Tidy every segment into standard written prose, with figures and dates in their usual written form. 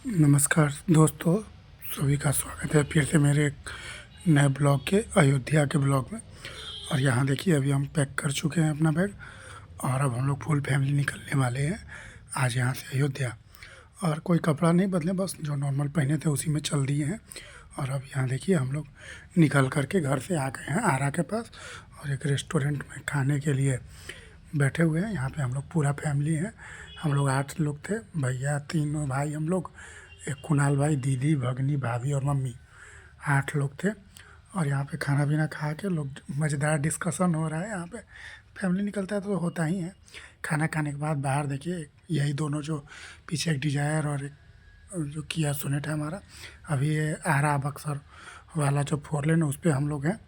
नमस्कार दोस्तों, सभी का स्वागत है फिर से मेरे एक नए ब्लॉग के अयोध्या के ब्लॉग में। और यहाँ देखिए अभी हम पैक कर चुके हैं अपना बैग और अब हम लोग फुल फैमिली निकलने वाले हैं आज यहाँ से अयोध्या। और कोई कपड़ा नहीं बदले, बस जो नॉर्मल पहने थे उसी में चल दिए हैं। और अब यहाँ देखिए हम लोग निकल कर के घर से आ गए हैं आरा के पास और एक रेस्टोरेंट में खाने के लिए बैठे हुए हैं। यहाँ पे हम लोग पूरा फैमिली है, हम लोग 8 लोग थे, भैया, तीनों भाई हम लोग, एक कुणाल भाई, दीदी, भगनी, भाभी और मम्मी, 8 लोग थे। और यहाँ पे खाना पीना खा के लोग मज़ेदार डिस्कशन हो रहा है। यहाँ पे फैमिली निकलता है तो होता ही है। खाना खाने के बाद बाहर देखिए यही दोनों जो पीछे एक डिजायर और एक जो किया सोनेट है हमारा, अभी ये आरा बक्सर वाला जो 4 लेन है उस पर हम लोग हैं।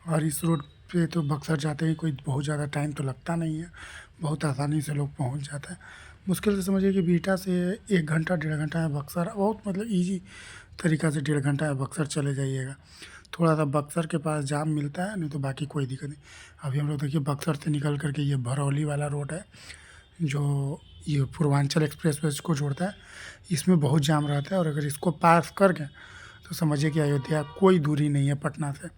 और इस रोड पे तो बक्सर जाते ही कोई बहुत ज़्यादा टाइम तो लगता नहीं है, बहुत आसानी से लोग पहुंच जाता है। मुश्किल से समझिए कि बीटा से 1 घंटा 1.5 घंटा है बक्सर, बहुत मतलब इजी तरीक़ा से 1.5 घंटा है बक्सर चले जाइएगा। थोड़ा सा बक्सर के पास जाम मिलता है, नहीं तो बाकी कोई दिक्कत नहीं। अभी हम लोग देखिए बक्सर से निकल करके ये भरौली वाला रोड है जो ये पूर्वांचल एक्सप्रेसवे को जोड़ता है, इसमें बहुत जाम रहता है। और अगर इसको पास कर गए तो समझिए कि अयोध्या कोई दूरी नहीं है पटना से।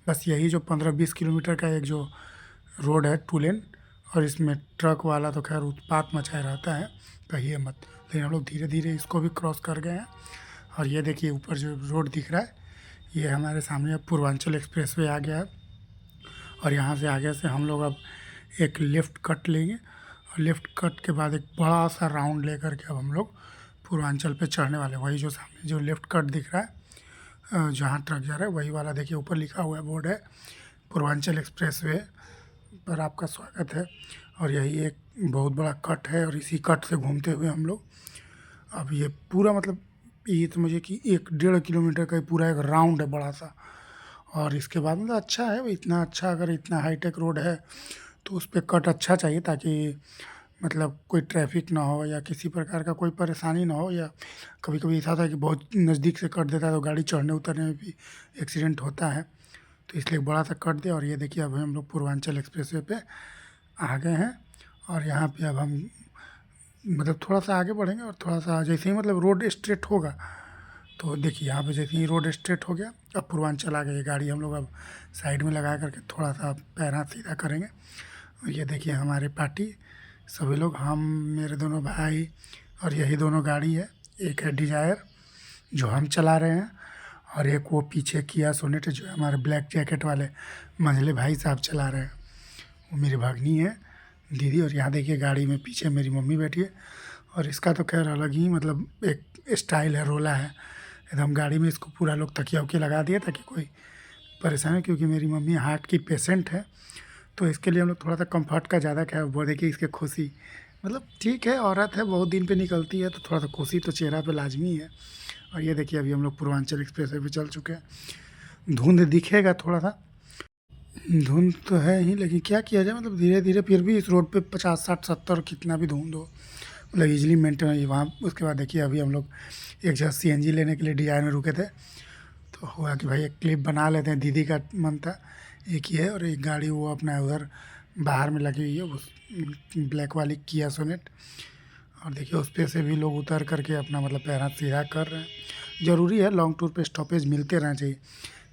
बस यही जो 15-20 किलोमीटर का एक जो रोड है 2 लेन, और इसमें ट्रक वाला तो खैर उत्पात मचाए रहता है, कहिए मत। लेकिन हम लोग धीरे धीरे इसको भी क्रॉस कर गए हैं। और ये देखिए ऊपर जो रोड दिख रहा है ये हमारे सामने अब पूर्वांचल एक्सप्रेसवे आ गया है। और यहाँ से आगे से हम लोग अब एक लेफ़्ट कट लेंगे और लेफ़्ट कट के बाद एक बड़ा सा राउंड लेकर के अब हम लोग पूर्वांचल पे चढ़ने वाले हैं। वही जो सामने जो लेफ़्ट कट दिख रहा है जहाँ ट्रक जा रहा है वही वाला, देखिए ऊपर लिखा हुआ है बोर्ड है पूर्वांचल एक्सप्रेसवे पर आपका स्वागत है। और यही एक बहुत बड़ा कट है और इसी कट से घूमते हुए हम लोग अब ये पूरा मतलब ये समझिए कि 1-1.5 किलोमीटर का ही पूरा एक राउंड है बड़ा सा। और इसके बाद मतलब अच्छा है, इतना अच्छा अगर इतना हाईटेक रोड है तो उस पर कट अच्छा चाहिए ताकि मतलब कोई ट्रैफिक ना हो या किसी प्रकार का कोई परेशानी ना हो। या कभी कभी ऐसा होता है कि बहुत नज़दीक से कट देता है तो गाड़ी चढ़ने उतरने में भी एक्सीडेंट होता है, तो इसलिए बड़ा सा कट दे। और ये देखिए अब हम लोग पूर्वांचल एक्सप्रेसवे पे आ गए हैं। और यहाँ पे अब हम मतलब थोड़ा सा आगे बढ़ेंगे और थोड़ा सा जैसे ही मतलब रोड स्ट्रेट होगा तो देखिए यहाँ पे जैसे ही रोड स्ट्रेट हो गया अब पूर्वांचल आ गई गाड़ी, हम लोग अब साइड में लगा करके थोड़ा सा पैर हाथ सीधा करेंगे। और ये देखिए हमारे पार्टी सभी लोग, हम, मेरे दोनों भाई और यही दोनों गाड़ी है। एक है डिजायर जो हम चला रहे हैं और एक वो पीछे किया सोनेट जो हमारे ब्लैक जैकेट वाले मंझले भाई साहब चला रहे हैं, वो मेरी भगनी है, दीदी। और यहाँ देखिए गाड़ी में पीछे मेरी मम्मी बैठी है। और इसका तो खैर अलग ही मतलब एक स्टाइल है, रोला है एकदम गाड़ी में। इसको पूरा लोग तकिया उकिया लगा दिए ताकि कोई परेशानी, क्योंकि मेरी मम्मी हार्ट की पेशेंट है तो इसके लिए हम लोग थोड़ा सा कंफर्ट का ज़्यादा ख्याल। वो देखिए इसके खुशी मतलब ठीक है, औरत है, बहुत दिन पे निकलती है तो थोड़ा सा खुशी तो चेहरा पे लाजमी है। और ये देखिए अभी हम लोग पूर्वांचल एक्सप्रेस वे पे चल चुके हैं। धुंध दिखेगा थोड़ा सा, धुंध तो है ही, लेकिन क्या किया जाए मतलब धीरे धीरे फिर भी इस रोड पे 50-60-70 कितना भी धुंध हो मतलब ईजिली मेंटेन है वहाँ। उसके बाद देखिए अभी हम लोग एक जगह सीएनजी लेने के लिए डिजायर में रुके थे तो हुआ कि भाई एक क्लिप बना लेते हैं, दीदी का मन था। एक ही है और एक गाड़ी वो अपना उधर बाहर में लगी हुई है उस ब्लैक वाली किया सोनेट। और देखिए उस पर से भी लोग उतर करके अपना मतलब पैर हाथ सीधा कर रहे हैं। ज़रूरी है लॉन्ग टूर पे स्टॉपेज मिलते रहना चाहिए।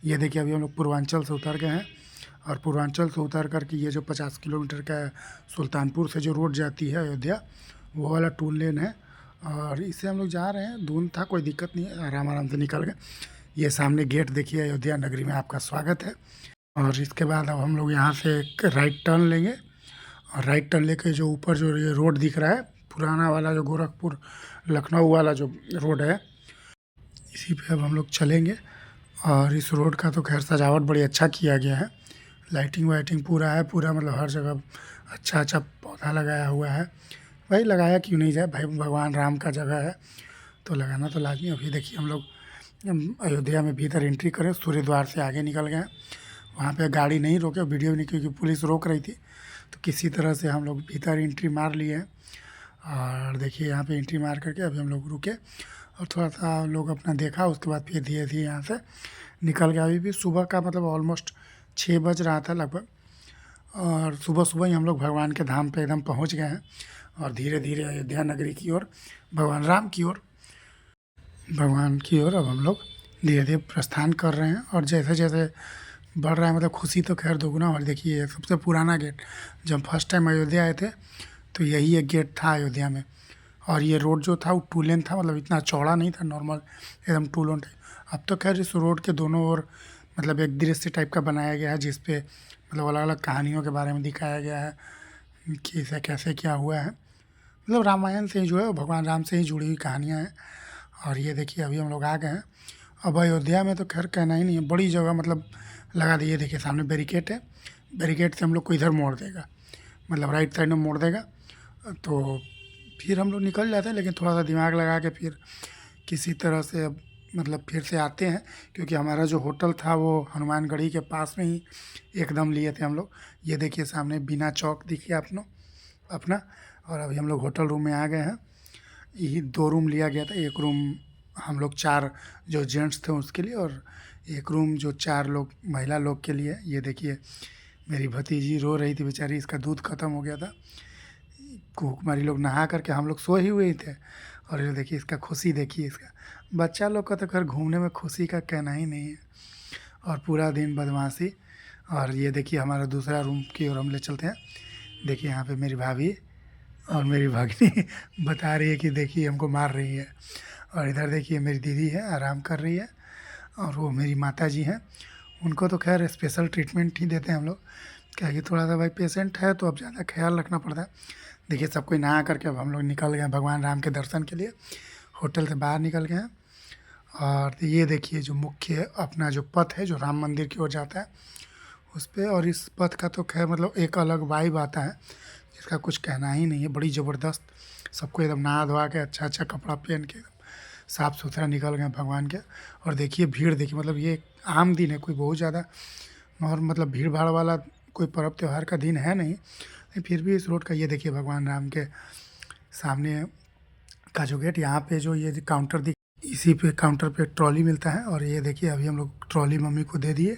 ये देखिए अभी हम लोग पूर्वांचल से उतर गए हैं और पूर्वांचल से उतर करके ये जो 50 किलोमीटर का सुल्तानपुर से जो रोड जाती है अयोध्या वो वाला 2 लेन है और इससे हम लोग जा रहे हैं। धुंध था, कोई दिक्कत नहीं है, आराम आराम से निकल गए। ये सामने गेट देखिए, अयोध्या नगरी में आपका स्वागत है। और इसके बाद अब हम लोग यहाँ से एक राइट टर्न लेंगे और राइट टर्न लेके जो ऊपर जो ये रोड दिख रहा है पुराना वाला जो गोरखपुर लखनऊ वाला जो रोड है इसी पे अब हम लोग चलेंगे। और इस रोड का तो खैर सजावट बड़ी अच्छा किया गया है, लाइटिंग वाइटिंग पूरा है, पूरा मतलब हर जगह अच्छा अच्छा पौधा लगाया हुआ है। भाई लगाया क्यों नहीं जाए, भाई भगवान राम का जगह है तो लगाना तो लाजमी। अभी देखिए हम लोग अयोध्या में भीतर एंट्री करें, सूर्य द्वार से आगे निकल गए। वहाँ पे गाड़ी नहीं रोके, वीडियो भी नहीं, क्योंकि पुलिस रोक रही थी तो किसी तरह से हम लोग भीतर एंट्री मार लिए हैं। और देखिए यहाँ पे एंट्री मार करके अभी हम लोग रुके और थोड़ा सा लोग अपना देखा, उसके बाद फिर धीरे धीरे यहाँ से निकल गया। अभी भी सुबह का मतलब ऑलमोस्ट 6 बज रहा था लगभग और सुबह सुबह ही हम लोग भगवान के धाम पे एकदम पहुँच गए हैं और धीरे धीरे अयोध्या नगरी की ओर, भगवान राम की ओर भगवान की ओर अब हम लोग धीरे धीरे प्रस्थान कर रहे हैं। और जैसे जैसे बढ़ रहा है मतलब खुशी तो खैर दोगुना। और देखिए ये सबसे पुराना गेट, जब फर्स्ट टाइम अयोध्या आए थे तो यही एक गेट था अयोध्या में। और ये रोड जो था वो 2 लेन था, मतलब इतना चौड़ा नहीं था, नॉर्मल एकदम 2 लेन था। अब तो खैर इस रोड के दोनों ओर मतलब एक दृश्य टाइप का बनाया गया है, जिस पे मतलब अलग अलग कहानियों के बारे में दिखाया गया है कि इसे कैसे क्या हुआ है। मतलब रामायण से ही जो है, भगवान राम से ही जुड़ी हुई कहानियाँ हैं। और ये देखिए अभी हम लोग आ गए हैं। अब अयोध्या में तो खैर कहना ही नहीं है, बड़ी जगह मतलब लगा दी है। देखिए सामने बैरिकेड है, बैरिकेड से हम लोग को इधर मोड़ देगा, मतलब राइट साइड में मोड़ देगा। तो फिर हम लोग निकल जाते हैं, लेकिन थोड़ा सा दिमाग लगा के फिर किसी तरह से अब मतलब फिर से आते हैं, क्योंकि हमारा जो होटल था वो हनुमानगढ़ी के पास में ही एकदम लिए थे हम लोग। ये देखिए सामने बिना चौक दिखिए अपना। और अभी हम लोग होटल रूम में आ गए हैं। यही 2 रूम लिया गया था, एक रूम हम लोग 4 जो जेंट्स थे उसके लिए, और एक रूम जो 4 लोग महिला लोग के लिए। ये देखिए मेरी भतीजी रो रही थी बेचारी, इसका दूध ख़त्म हो गया था। कुमारी लोग नहा करके हम लोग सो ही हुए ही थे। और ये देखिए इसका खुशी, देखिए इसका बच्चा लोग का तो खैर घूमने में खुशी का कहना ही नहीं है। और पूरा दिन बदमाशी। और ये देखिए हमारा दूसरा रूम की ओर हम ले चलते हैं। देखिए यहाँ पे मेरी भाभी और मेरी भगनी बता रही है कि देखिए हमको मार रही है। और इधर देखिए मेरी दीदी है, आराम कर रही है। और वो मेरी माता जी हैं, उनको तो खैर स्पेशल ट्रीटमेंट ही देते हैं हम लोग, क्या कि थोड़ा सा भाई पेशेंट है तो अब ज़्यादा ख्याल रखना पड़ता है। देखिए सब कोई नहा करके अब हम लोग निकल गए हैं भगवान राम के दर्शन के लिए, होटल से बाहर निकल गए हैं। और ये देखिए जो मुख्य अपना जो पथ है जो राम मंदिर की ओर जाता है उस पे। और इस पथ का तो खैर मतलब एक अलग वाइब आता है जिसका कुछ कहना ही नहीं है, बड़ी ज़बरदस्त। सबको एकदम नहा धोवा के अच्छा अच्छा कपड़ा पहन के एकदम साफ़ सुथरा निकल गए भगवान के। और देखिए भीड़ देखिए, मतलब ये आम दिन है, कोई बहुत ज़्यादा और मतलब भीड़ भाड़ वाला कोई पर्व त्यौहार का दिन है नहीं, लेकिन फिर भी इस रोड का ये देखिए भगवान राम के सामने का जो गेट, यहाँ पे जो ये जो काउंटर दिख, इसी पे काउंटर पे ट्रॉली मिलता है। और ये देखिए अभी हम लोग ट्रॉली मम्मी को दे दिए,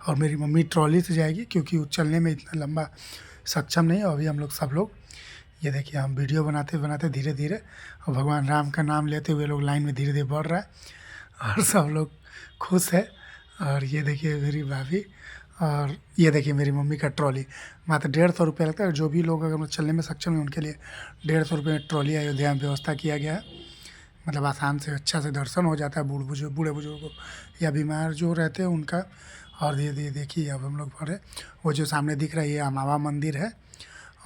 और मेरी मम्मी ट्रॉली से जाएगी क्योंकि वो चलने में इतना लंबा सक्षम नहीं है। अभी हम लोग सब लोग ये देखिए हम वीडियो बनाते बनाते धीरे धीरे और भगवान राम का नाम लेते हुए लोग लाइन में धीरे धीरे बढ़ रहा है और सब लोग खुश है। और ये देखिए मेरी भाभी, और ये देखिए मेरी मम्मी का ट्रॉली। मात्र 150 रुपये लगता है। जो भी लोग अगर चलने में सक्षम है उनके लिए 150 रुपये में ट्रॉली अयोध्या में व्यवस्था किया गया है। मतलब आसान से अच्छा से दर्शन हो जाता है बूढ़े बुजुर्गों या बीमार जो रहते हैं उनका। और ये देखिए अब हम लोग पढ़े, वो जो सामने दिख रहा है ये अमावा मंदिर है।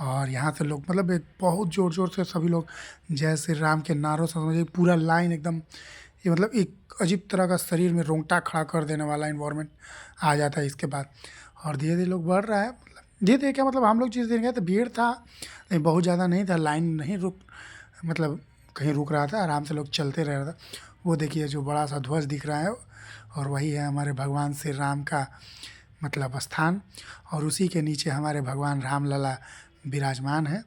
और यहाँ से लोग मतलब एक बहुत ज़ोर ज़ोर से सभी लोग जय श्री राम के नारों से समझिए पूरा लाइन एकदम, ये मतलब एक अजीब तरह का शरीर में रोंगटा खड़ा कर देने वाला इन्वायरमेंट आ जाता है इसके बाद। और धीरे धीरे लोग बढ़ रहा है, मतलब धीरे धीरे क्या मतलब हम लोग जिस दिन गए तो भीड़ था लेकिन बहुत ज़्यादा नहीं था, लाइन नहीं रुक मतलब कहीं रुक रहा था, आराम से लोग चलते रह रहा था। वो देखिए जो बड़ा सा ध्वज दिख रहा है और वही है हमारे भगवान श्री राम का मतलब स्थान। और उसी के नीचे हमारे भगवान राम लला विराजमान है।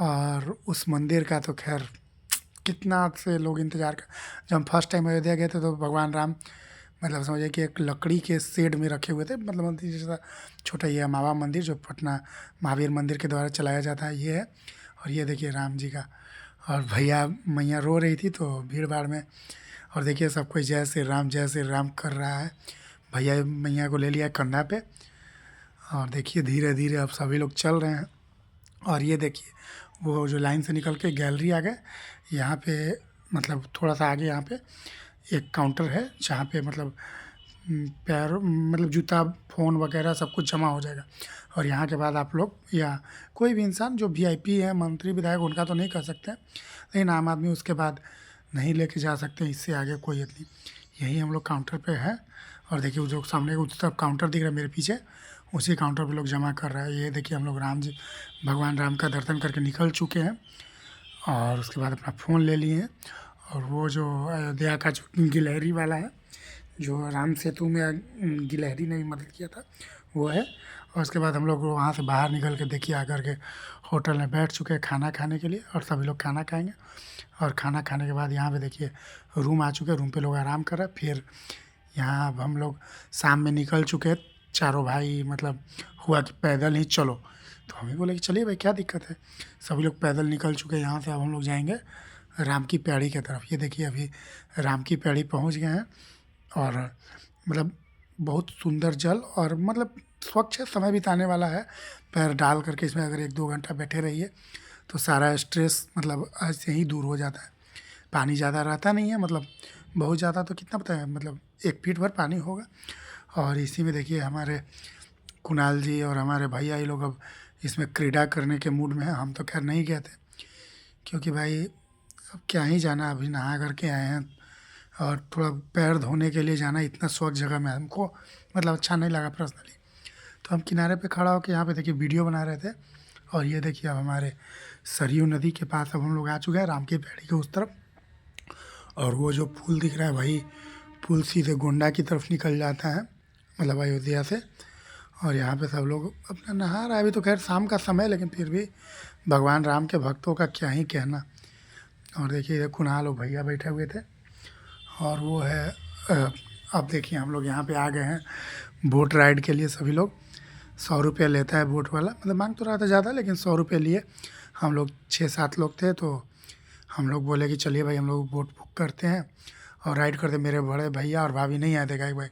और उस मंदिर का तो खैर कितना से लोग इंतज़ार कर, जब हम फर्स्ट टाइम अयोध्या गए थे तो भगवान राम मतलब समझिए कि एक लकड़ी के शेड में रखे हुए थे, मतलब मंदिर जैसा छोटा। ये अमावा मंदिर जो पटना महावीर मंदिर के द्वारा चलाया जाता है ये है। और ये देखिए राम जी का, और भैया मैया रो रही थी तो भीड़ भाड़ में। और देखिए सब कोई जय श्री राम कर रहा है। भैया मैया को ले लिया कंधा पे। और देखिए धीरे धीरे अब सभी लोग चल रहे हैं। और ये देखिए वो जो लाइन से निकल के गैलरी आ गए, यहाँ पे मतलब थोड़ा सा आगे यहाँ पे एक काउंटर है जहाँ पे मतलब पैर मतलब जूता फ़ोन वगैरह सब कुछ जमा हो जाएगा। और यहाँ के बाद आप लोग या कोई भी इंसान जो वीआईपी है मंत्री विधायक उनका तो नहीं कर सकते, लेकिन आम आदमी उसके बाद नहीं लेके जा सकते, इससे आगे कोई इतनी। यही हम लोग काउंटर पे है। और देखिए वो जो सामने उस तरफ काउंटर दिख रहा है मेरे पीछे, उसी काउंटर पे लोग जमा कर रहे हैं। ये देखिए हम लोग राम जी भगवान राम का दर्शन करके निकल चुके हैं और उसके बाद अपना फ़ोन ले लिए हैं। और वो जो अयोध्या का जो गिलहरी वाला है, जो राम सेतु में गिलहरी ने भी मदद किया था, वो है। और उसके बाद हम लोग वहाँ से बाहर निकल के देखिए आकर के होटल में बैठ चुके हैं खाना खाने के लिए, और सभी लोग खाना खाएंगे। और खाना खाने के बाद यहाँ पे देखिए रूम आ चुके हैं, रूम पे लोग आराम कर रहे हैं। फिर यहाँ अब हम लोग शाम में निकल चुके हैं चारों भाई, मतलब हुआ कि पैदल ही चलो, तो हम ही बोले कि चलिए भाई क्या दिक्कत है। सभी लोग पैदल निकल चुके हैं यहाँ से। अब हम लोग जाएंगे राम की पैड़ी की तरफ। ये देखिए अभी राम की पैड़ी पहुंच गए हैं और मतलब बहुत सुंदर जल और मतलब स्वच्छ है, समय बिताने वाला है। पैर डाल करके इसमें अगर 1-2 घंटा बैठे रहिए तो सारा स्ट्रेस मतलब ऐसे ही दूर हो जाता है। पानी ज़्यादा रहता नहीं है, मतलब बहुत ज़्यादा तो कितना पता है, मतलब 1 फीट भर पानी होगा। और इसी में देखिए हमारे कुणाल जी और हमारे भैया ये लोग अब इसमें क्रीड़ा करने के मूड में हैं। हम तो खैर नहीं गए थे क्योंकि भाई अब क्या ही जाना, अभी नहा करके आए हैं और थोड़ा पैर धोने के लिए जाना इतना स्वच्छ जगह में हमको मतलब अच्छा नहीं लगा पर्सनली। तो हम किनारे पे खड़ा होकर यहाँ पे देखिए वीडियो बना रहे थे। और ये देखिए अब हमारे सरयू नदी के पास अब हम लोग आ चुके हैं, राम की पैड़ी के उस तरफ। और वो जो पुल दिख रहा है भाई, पुल सीधे गोंडा की तरफ निकल जाता है, मतलब अयोध्या से। और यहाँ पे सब लोग अपना नहा रहा है। अभी तो खैर शाम का समय, लेकिन फिर भी भगवान राम के भक्तों का क्या ही कहना। और देखिए इधर कुणाल और भैया बैठे हुए थे और वो है अब देखिए हम लोग यहाँ पे आ गए हैं बोट राइड के लिए। सभी लोग 100 रुपये लेता है बोट वाला, मतलब मांग तो रहा था ज़्यादा लेकिन 100 रुपये लिए। हम लोग 6-7 लोग थे तो हम लोग बोले कि चलिए भाई हम लोग बोट बुक करते हैं और राइड करते। मेरे बड़े भैया और भाभी नहीं आए थे भाई,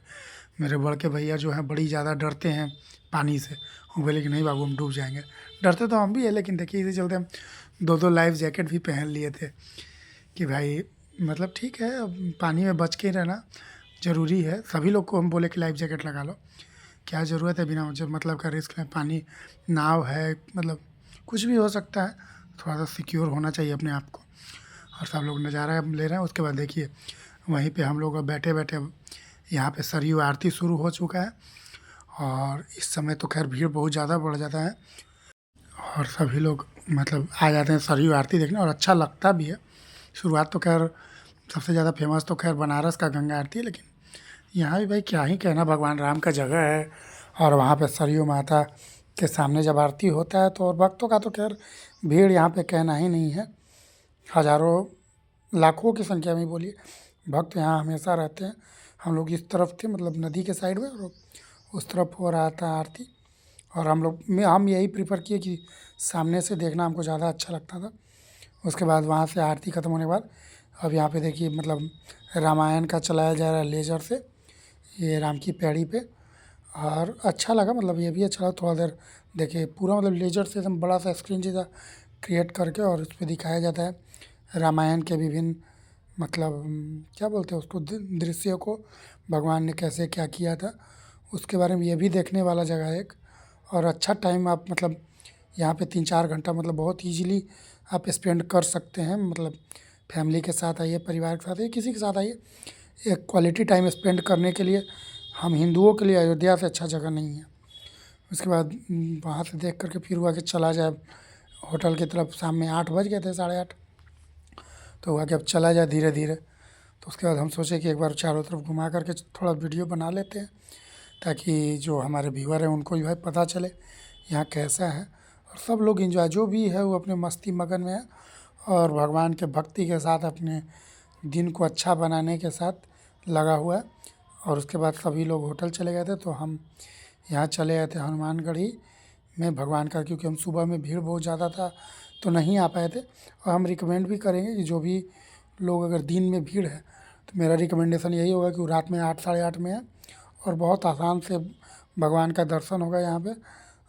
मेरे बड़ के भैया जो हैं बड़ी ज़्यादा डरते हैं पानी से। वो बोले कि नहीं बाबू हम डूब जाएंगे। डरते तो हम भी है लेकिन देखिए इसी चलते हम 2-2 लाइफ जैकेट भी पहन लिए थे कि भाई मतलब ठीक है, अब पानी में बच के रहना ज़रूरी है। सभी लोग को हम बोले कि लाइफ जैकेट लगा लो, क्या ज़रूरत है बिना जो मतलब का रिस्क में। पानी नाव है, मतलब कुछ भी हो सकता है, थोड़ा सा सिक्योर होना चाहिए अपने आप को। और सब लोग नज़ारा हम ले रहे हैं। उसके बाद देखिए वहीं पे हम लोग अब बैठे बैठे यहाँ पे सरयू आरती शुरू हो चुका है और इस समय तो खैर भीड़ बहुत ज़्यादा बढ़ जाता है और सभी लोग मतलब आ जाते हैं सरयू आरती देखने और अच्छा लगता भी है। शुरुआत तो खैर सबसे ज़्यादा फेमस तो खैर बनारस का गंगा आरती है, लेकिन यहाँ भी भाई क्या ही कहना, भगवान राम का जगह है। और वहाँ पे सरयू माता के सामने जब आरती होता है तो और भक्तों का तो खैर भीड़ यहाँ पे कहना ही नहीं है। हज़ारों लाखों की संख्या में बोलिए भक्त यहाँ हमेशा रहते हैं। हम लोग इस तरफ थे मतलब नदी के साइड में और उस तरफ हो रहा था आरती। और हम यही प्रीफर किए कि सामने से देखना हमको ज़्यादा अच्छा लगता था। उसके बाद वहाँ से आरती ख़त्म होने के बाद अब यहाँ पे देखिए मतलब रामायण का चलाया जा रहा है लेज़र से, ये राम की पैड़ी पे। और अच्छा लगा, मतलब ये भी अच्छा लगा। थोड़ा देर देखिए पूरा मतलब लेज़र से एकदम बड़ा सा स्क्रीन जैसा क्रिएट करके और उस पर दिखाया जाता है रामायण के विभिन्न मतलब क्या बोलते हैं उसको दृश्य को, भगवान ने कैसे क्या किया था उसके बारे में। ये भी देखने वाला जगह है एक। और अच्छा टाइम आप मतलब यहाँ पे 3-4 घंटा मतलब बहुत ईजीली आप स्पेंड कर सकते हैं। मतलब फैमिली के साथ आइए, परिवार के साथ आइए, किसी के साथ आइए, एक क्वालिटी टाइम स्पेंड करने के लिए हम हिंदुओं के लिए अयोध्या से अच्छा जगह नहीं है। उसके बाद वहाँ से देख करके फिर हुआ कि चला जाए होटल की तरफ। शाम में 8 बज गए थे, 8:30, तो हुआ कि अब चला जाए धीरे धीरे। तो उसके बाद हम सोचे कि एक बार चारों तरफ घुमा करके थोड़ा वीडियो बना लेते हैं ताकि जो हमारे व्यूअर हैं उनको जो है पता चले यहाँ कैसा है। और सब लोग इंजॉय जो भी है वो अपने मस्ती मगन में है और भगवान के भक्ति के साथ अपने दिन को अच्छा बनाने के साथ लगा हुआ है। और उसके बाद सभी लोग होटल चले गए थे तो हम यहाँ चले गए थे हनुमानगढ़ी में भगवान का, क्योंकि हम सुबह में भीड़ बहुत ज़्यादा था तो नहीं आ पाए थे। और हम रिकमेंड भी करेंगे कि जो भी लोग अगर दिन में भीड़ है तो मेरा रिकमेंडेशन यही होगा कि वो रात में 8-8:30 में है और बहुत आसान से भगवान का दर्शन होगा यहाँ पे।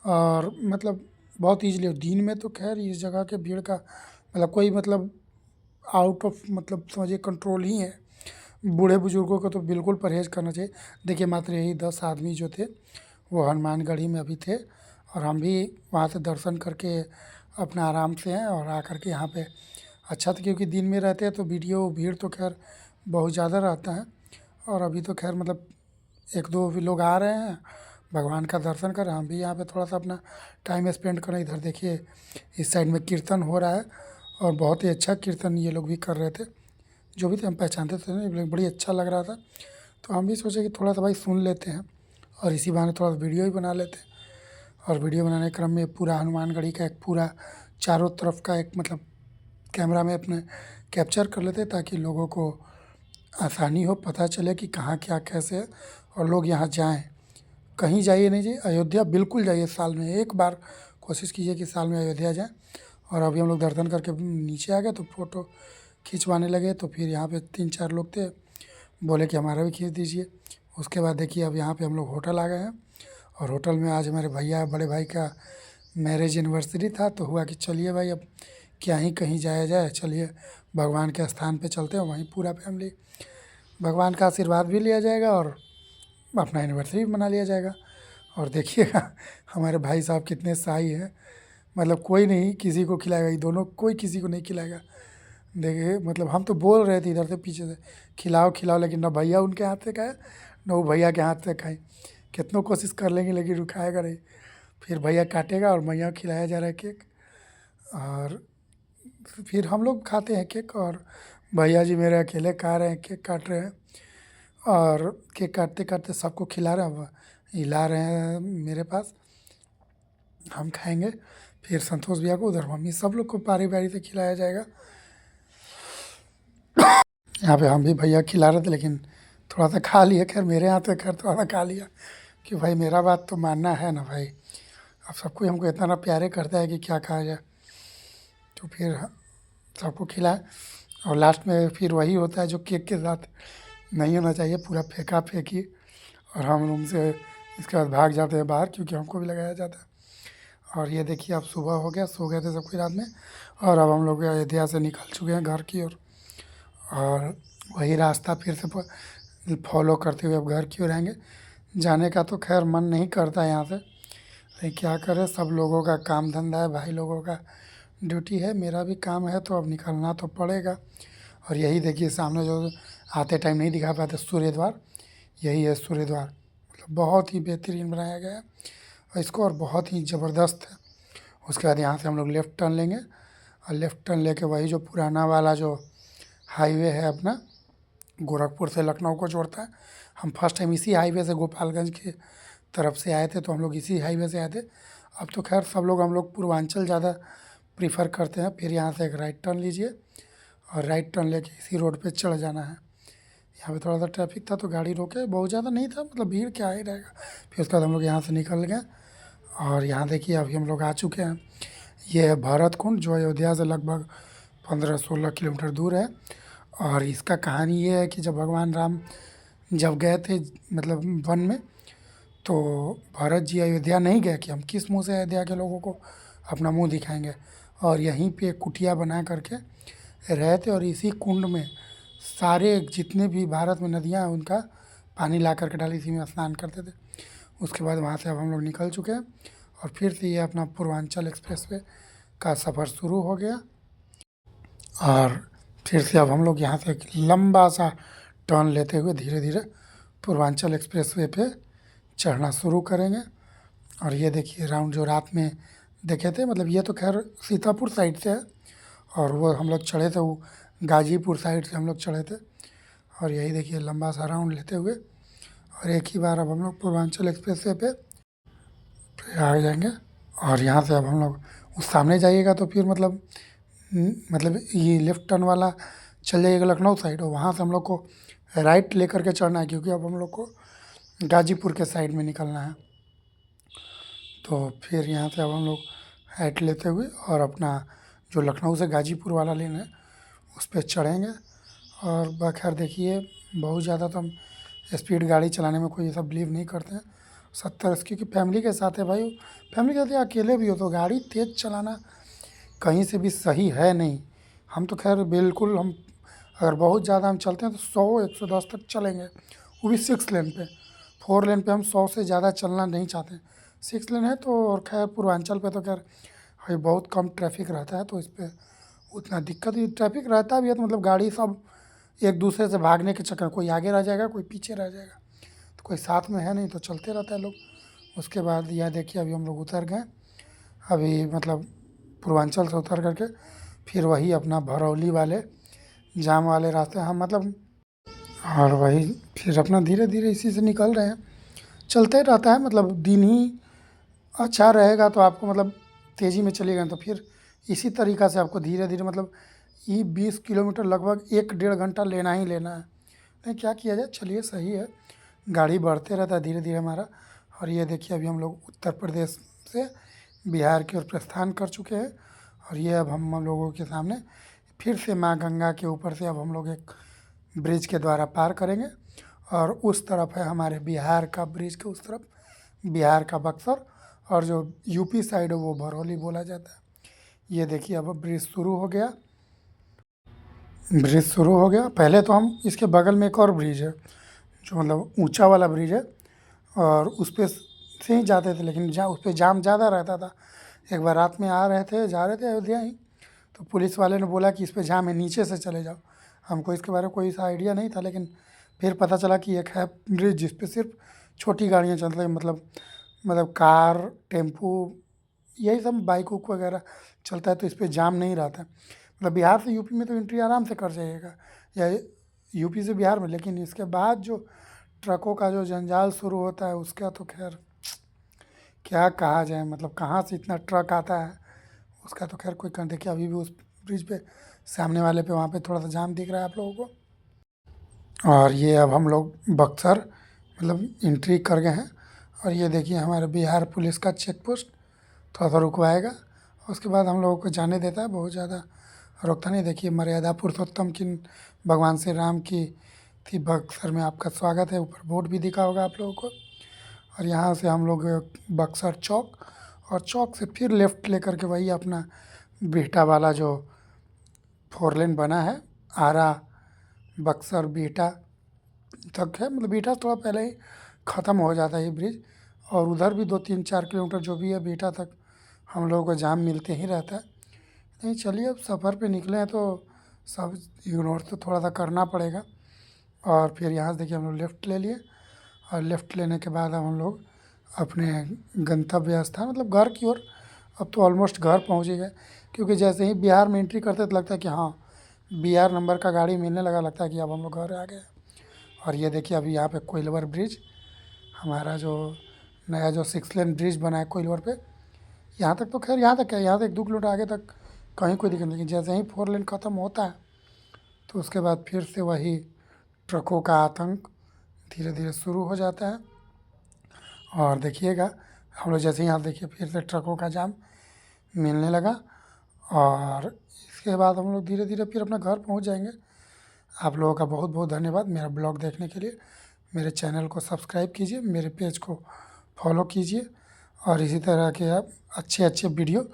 और मतलब बहुत ईजिली दिन में तो खैर इस जगह के भीड़ का मतलब कोई मतलब आउट ऑफ मतलब समझिए कंट्रोल ही है। बूढ़े बुजुर्गों को तो बिल्कुल परहेज़ करना चाहिए। देखिए मात्र यही 10 आदमी जो थे वो हनुमानगढ़ी में अभी थे और हम भी वहाँ से दर्शन करके अपना आराम से हैं और आकर के यहाँ पे अच्छा था, क्योंकि दिन में रहते हैं तो वीडियो भीड़ तो खैर बहुत ज़्यादा रहता है। और अभी तो खैर मतलब 1-2 भी लोग आ रहे हैं भगवान का दर्शन कर, हम भी यहाँ पे थोड़ा सा अपना टाइम स्पेंड करें। इधर देखिए इस साइड में कीर्तन हो रहा है और बहुत ही अच्छा कीर्तन ये लोग भी कर रहे थे। जो भी थे हम पहचानते थे नहीं, बड़ी अच्छा लग रहा था। तो हम भी सोचे कि थोड़ा सा भाई सुन लेते हैं और इसी बहाने थोड़ा वीडियो ही बना लेते हैं। और वीडियो बनाने के क्रम में पूरा हनुमानगढ़ी का एक पूरा चारों तरफ का एक मतलब कैमरा में अपने कैप्चर कर लेते ताकि लोगों को आसानी हो, पता चले कि कहाँ क्या कैसे है और लोग यहाँ जाएं। कहीं जाइए नहीं जाइए, अयोध्या बिल्कुल जाइए, साल में एक बार कोशिश कीजिए कि साल में अयोध्या जाएं। और अभी हम लोग दर्शन करके नीचे आ गए तो फ़ोटो खिंचवाने लगे। तो फिर यहाँ पे 3-4 लोग थे, बोले कि हमारा भी खींच दीजिए। उसके बाद देखिए अब यहाँ पे हम लोग होटल आ गए हैं, और होटल में आज मेरे भैया बड़े भाई का मैरिज एनिवर्सरी था, तो हुआ कि चलिए भाई अब क्या ही कहीं जाया जाए, चलिए भगवान के स्थान पे चलते हैं, वहीं पूरा फैमिली भगवान का आशीर्वाद भी लिया जाएगा और अपना एनिवर्सरी भी मना लिया जाएगा। और देखिएगा हमारे भाई साहब कितने शाही हैं, मतलब कोई नहीं किसी को खिलाएगा, ये दोनों कोई किसी को नहीं खिलाएगा। देखिए मतलब हम तो बोल रहे थे इधर से पीछे से खिलाओ खिलाओ, लेकिन ना भैया उनके हाथ से खाए ना वो भैया के हाथ से खाए। कितनों कोशिश कर लेंगे लेकिन वो खाएगा नहीं। फिर भैया काटेगा और भैया को खिलाया जा रहा है केक, और फिर हम लोग खाते हैं केक, और भैया जी मेरे अकेले खा रहे हैं, केक काट रहे हैं, और केक काटते काटते सबको खिला रहे हैं, हिला रहे हैं मेरे पास। हम खाएंगे, फिर संतोष भैया को, उधर मम्मी, सब लोग को बारी बारी से खिलाया जाएगा। यहाँ पे हम भी भैया खिला रहे थे, लेकिन थोड़ा सा खा लिए, खैर मेरे हाथ से खैर थोड़ा सा खा लिया, कि भाई मेरा बात तो मानना है ना भाई, अब सब कोई हमको इतना ना प्यारे करता है कि क्या कहा जाए। तो फिर सबको खिलाए, और लास्ट में फिर वही होता है जो केक के साथ नहीं होना चाहिए, पूरा फेंका फेंकी, और हम रूम से इसके बाद भाग जाते हैं बाहर, क्योंकि हमको भी लगाया जाता है। और ये देखिए अब सुबह हो गया, सो गए थे सब कोई रात में, और अब हम लोग अयोध्या से निकल चुके हैं घर की ओर, और वही रास्ता फिर से फॉलो करते हुए अब घर की ओर आएंगे। जाने का तो खैर मन नहीं करता यहाँ से, लेकिन क्या करें, सब लोगों का काम धंधा है, भाई लोगों का ड्यूटी है, मेरा भी काम है, तो अब निकलना तो पड़ेगा। और यही देखिए सामने जो आते टाइम नहीं दिखा पाते सूर्य द्वार, यही है सूर्य द्वार, मतलब बहुत ही बेहतरीन बनाया गया है और इसको, और बहुत ही ज़बरदस्त है। उसके बाद यहाँ से हम लोग लेफ़्ट टर्न लेंगे, और लेफ़्ट टर्न लेके वही जो पुराना वाला जो हाईवे है अपना, गोरखपुर से लखनऊ को जोड़ता है। हम फर्स्ट टाइम इसी हाईवे से गोपालगंज की तरफ से आए थे, तो हम लोग इसी हाईवे से आए थे। अब तो खैर सब लोग, हम लोग पूर्वांचल ज़्यादा प्रीफर करते हैं। फिर यहाँ से एक राइट टर्न लीजिए, और राइट टर्न लेके इसी रोड पे चढ़ जाना है। यहाँ पे थोड़ा सा ट्रैफिक था तो गाड़ी रोके, बहुत ज़्यादा नहीं था, मतलब भीड़ क्या ही रहेगा। फिर उसके बाद हम लोग यहाँ से निकल गए, और यहाँ देखिए अभी हम लोग आ चुके हैं, ये है भरत कुंड, जो अयोध्या से लगभग 15-16 किलोमीटर दूर है। और इसका कहानी ये है कि जब भगवान राम जब गए थे मतलब वन में, तो भरत जी अयोध्या नहीं गए कि हम किस मुंह से अयोध्या के लोगों को अपना मुंह दिखाएंगे, और यहीं पे कुटिया बना करके रहे थे, और इसी कुंड में सारे जितने भी भारत में नदियाँ हैं उनका पानी ला करके डाली, इसी में स्नान करते थे। उसके बाद वहाँ से अब हम लोग निकल चुके हैं, और फिर से ये अपना पूर्वांचल एक्सप्रेस वे का सफ़र शुरू हो गया। और फिर से अब हम लोग यहाँ से एक लंबा सा टर्न लेते हुए धीरे धीरे पूर्वांचल एक्सप्रेस वे पे चढ़ना शुरू करेंगे। और ये देखिए राउंड जो रात में देखे थे, मतलब ये तो खैर सीतापुर साइड से है, और वो हम लोग चढ़े थे वो गाजीपुर साइड से हम लोग चढ़े थे। और यही देखिए लंबा सा राउंड लेते हुए, और एक ही बार अब हम लोग पूर्वांचल एक्सप्रेस वे पे आ जाएंगे। और यहाँ से अब हम लोग उस सामने जाइएगा तो फिर मतलब ये लेफ़्ट टर्न वाला चल जाइएगा लखनऊ साइड, और वहाँ से हम लोग को राइट लेकर के चढ़ना है, क्योंकि अब हम लोग को गाजीपुर के साइड में निकलना है। तो फिर यहाँ से अब हम लोग राइट लेते हुए और अपना जो लखनऊ से गाजीपुर वाला लेन है उस पर चढ़ेंगे। और बखैर देखिए बहुत ज़्यादा तो हम स्पीड गाड़ी चलाने में कोई ऐसा बिलीव नहीं करते हैं, 70-80, क्योंकि फैमिली के साथ है भाई, फैमिली के साथ अकेले भी हो तो गाड़ी तेज़ चलाना कहीं से भी सही है नहीं। हम तो खैर बिल्कुल, हम अगर बहुत ज़्यादा हम चलते हैं तो 100-110 तक चलेंगे, वो भी 6 लेन पे। 4 लेन पे हम 100 से ज़्यादा चलना नहीं चाहते। 6 लेन है तो, और खैर पूर्वांचल पे तो खैर भाई बहुत कम ट्रैफिक रहता है, तो इस पर उतना दिक्कत ही, ट्रैफिक रहता भी है तो मतलब गाड़ी सब एक दूसरे से भागने के चक्कर, कोई आगे रह जाएगा कोई पीछे रह जाएगा, तो कोई साथ में है नहीं, तो चलते रहता है लोग। उसके बाद यह देखिए अभी हम लोग उतर गए, अभी मतलब पूर्वांचल से उतर करके फिर वही अपना भरौली वाले जाम वाले रास्ते हम मतलब, और वही फिर अपना धीरे धीरे इसी से निकल रहे हैं। चलते रहता है, मतलब दिन ही अच्छा रहेगा तो आपको मतलब तेज़ी में चलेगा, तो फिर इसी तरीक़ा से आपको धीरे धीरे मतलब ये 20 किलोमीटर लगभग 1-1.5 घंटा लेना ही लेना है। नहीं क्या किया जाए, चलिए सही है, गाड़ी बढ़ते रहता है धीरे धीरे हमारा। और ये देखिए अभी हम लोग उत्तर प्रदेश से बिहार की ओर प्रस्थान कर चुके हैं, और ये अब हम लोगों के सामने फिर से माँ गंगा के ऊपर से अब हम लोग एक ब्रिज के द्वारा पार करेंगे। और उस तरफ है हमारे बिहार का ब्रिज के उस तरफ बिहार का बक्सर, और जो यूपी साइड है वो भरौली बोला जाता है। ये देखिए अब ब्रिज शुरू हो गया, ब्रिज शुरू हो गया। पहले तो हम इसके बगल में एक और ब्रिज है जो मतलब ऊंचा वाला ब्रिज है, और उस पर से ही जाते थे, लेकिन उस पर जाम ज़्यादा रहता था। एक बार रात में आ रहे थे, जा रहे थे अयोध्या ही, तो पुलिस वाले ने बोला कि इस पर जाम है, नीचे से चले जाओ। हमको इसके बारे में कोई सा आइडिया नहीं था, लेकिन फिर पता चला कि एक है ब्रिज जिस पे सिर्फ छोटी गाड़ियाँ चलती हैं, मतलब कार, टेम्पू, यही सब बाइक उक वगैरह चलता है, तो इस पर जाम नहीं रहता है। मतलब बिहार से यूपी में तो एंट्री आराम से कर जाइएगा, या यूपी से बिहार में, लेकिन इसके बाद जो ट्रकों का जो जंजाल शुरू होता है उसका तो खैर क्या कहा जाए, मतलब कहाँ से इतना ट्रक आता है उसका तो खैर कोई कर। देखिए अभी भी उस ब्रिज पे सामने वाले पे वहाँ पे थोड़ा सा जाम दिख रहा है आप लोगों को। और ये अब हम लोग बक्सर मतलब एंट्री कर गए हैं, और ये देखिए हमारे बिहार पुलिस का चेक पोस्ट थोड़ा सा रुकवाएगा, उसके बाद हम लोगों को जाने देता है, बहुत ज़्यादा रोकता नहीं। देखिए मर्यादा पुरुषोत्तम की भगवान श्री राम की थी, बक्सर में आपका स्वागत है, ऊपर बोर्ड भी दिखा होगा आप लोगों को। और यहाँ से हम लोग बक्सर चौक, और चौक से फिर लेफ़्ट लेकर के वही अपना बिहटा वाला जो 4 लेन बना है, आरा बक्सर बिहटा तक है, मतलब बिहटा थोड़ा पहले ही ख़त्म हो जाता है ये ब्रिज, और उधर भी 2-3-4 किलोमीटर जो भी है बिहटा तक हम लोगों को जाम मिलते ही रहता है। नहीं चलिए अब सफ़र पे निकले हैं तो सब इग्नोर तो थोड़ा सा करना पड़ेगा। और फिर यहाँ से देखिए हम लोग लेफ़्ट ले लिए, और लेफ़्ट लेने के बाद अब हम लोग अपने गंतव्य स्थान मतलब घर की ओर, अब तो ऑलमोस्ट घर पहुँच ही गए, क्योंकि जैसे ही बिहार में एंट्री करते तो लगता है कि हाँ बिहार नंबर का गाड़ी मिलने लगा, लगता है कि अब हम लोग घर आ गए। और ये देखिए अभी यहाँ पे कोइलवर ब्रिज, हमारा जो नया जो 6 लेन ब्रिज बना है कोइलवर पे, यहाँ तक तो खैर यहाँ तक है, यहाँ से 1-2 किलोमीटर आगे तक कहीं कोई दिक्कत नहीं, लेकिन जैसे ही 4 लेन ख़त्म होता है तो उसके बाद फिर से वही ट्रकों का आतंक धीरे धीरे शुरू हो जाता है। और देखिएगा हम लोग जैसे ही यहाँ देखिए फिर से ट्रकों का जाम मिलने लगा, और इसके बाद हम लोग धीरे धीरे फिर अपना घर पहुँच जाएंगे। आप लोगों का बहुत बहुत धन्यवाद मेरा ब्लॉग देखने के लिए। मेरे चैनल को सब्सक्राइब कीजिए, मेरे पेज को फॉलो कीजिए, और इसी तरह के आप अच्छे अच्छे वीडियो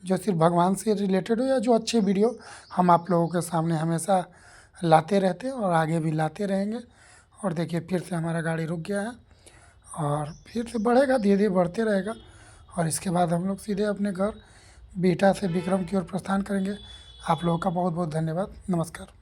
जो सिर्फ भगवान से रिलेटेड हो, या जो अच्छे वीडियो हम आप लोगों के सामने हमेशा लाते रहते हैं और आगे भी लाते रहेंगे। और देखिए फिर से हमारा गाड़ी रुक गया है, और फिर से बढ़ेगा, धीरे धीरे बढ़ते रहेगा, और इसके बाद हम लोग सीधे अपने घर बिहटा से विक्रम की ओर प्रस्थान करेंगे। आप लोगों का बहुत बहुत धन्यवाद, नमस्कार।